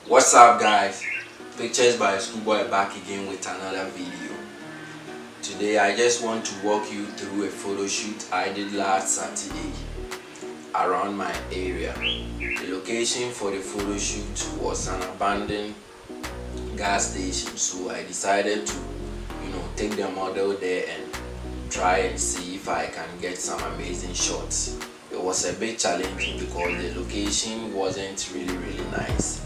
What's up, guys? Pictures by Schoolboy back again with another video. Today I just want to walk you through a photo shoot I did last Saturday around my area. The location for the photo shoot was an abandoned gas station, so I decided to take the model there and try and see if I can get some amazing shots. It was a bit challenging because the location wasn't really nice.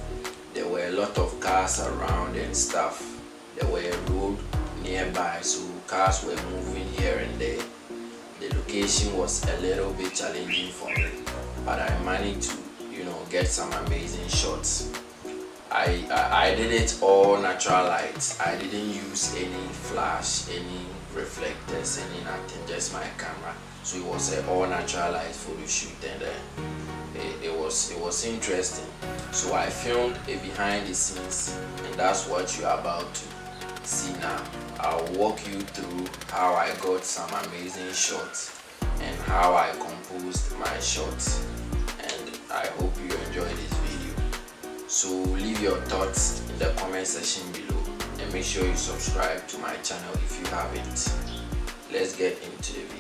There were a lot of cars around and stuff. There were a road nearby, so cars were moving here and there. The location was a little bit challenging for me, but I managed to get some amazing shots. I did it all natural lights. I didn't use any flash, any reflectors, any nothing, just my camera. So it was an all natural light photo shoot, and it was interesting. So I filmed a behind the scenes, and that's what you're about to see now. I'll walk you through how I got some amazing shots and how I composed my shots, and I hope you enjoy this video. So leave your thoughts in the comment section below and make sure you subscribe to my channel if you haven't. Let's get into the video.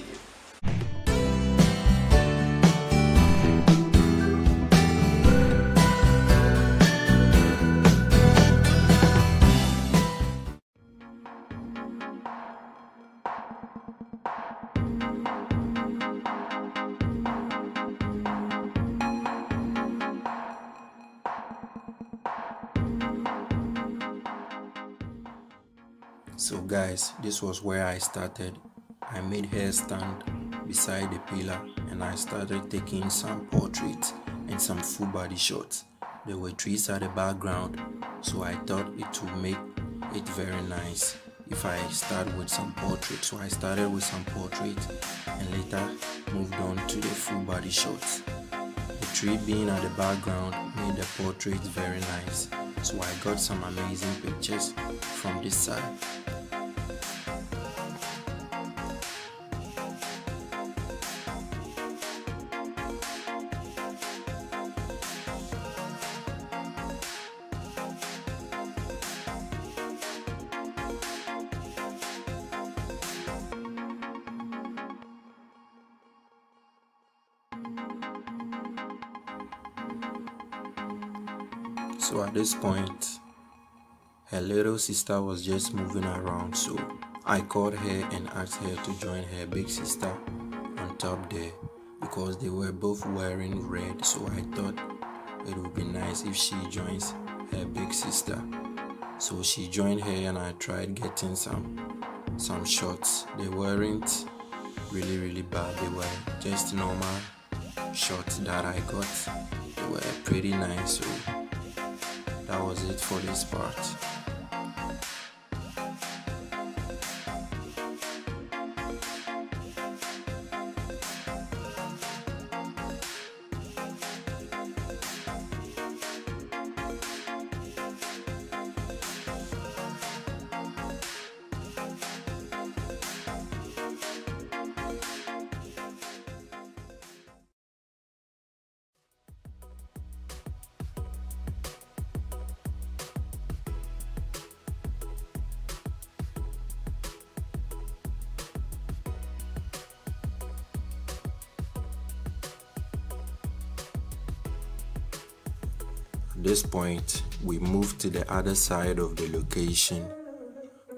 So guys, this was where I started. I made hair stand beside the pillar and I started taking some portraits and some full body shots. There were trees at the background, so I thought it would make it very nice if I start with some portraits. So I started with some portraits and later moved on to the full body shots. The tree being at the background made the portraits very nice, so I got some amazing pictures from this side. So at this point, her little sister was just moving around, so I called her and asked her to join her big sister on top there because they were both wearing red, so I thought it would be nice if she joins her big sister. So she joined her and I tried getting some shots. They weren't really bad, they were just normal shots that I got. They were pretty nice, so that was it for this part. At this point, we moved to the other side of the location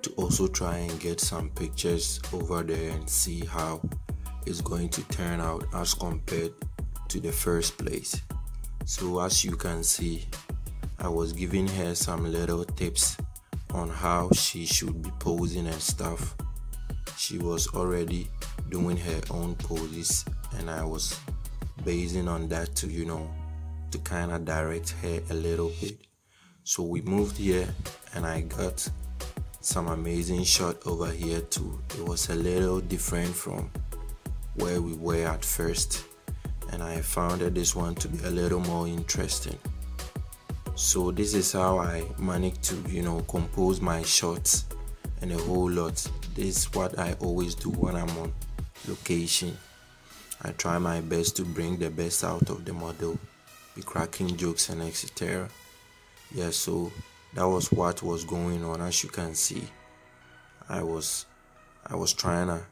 to also try and get some pictures over there and see how it's going to turn out as compared to the first place. So as you can see, I was giving her some little tips on how she should be posing and stuff. She was already doing her own poses and I was basing on that to to kind of direct her a little bit. So we moved here and I got some amazing shot over here too. It was a little different from where we were at first, and I found this one to be a little more interesting. So this is how I managed to compose my shots and a whole lot. This is what I always do when I'm on location. I try my best to bring the best out of the model, be cracking jokes and etc. Yeah, so that was what was going on. As you can see, I was trying to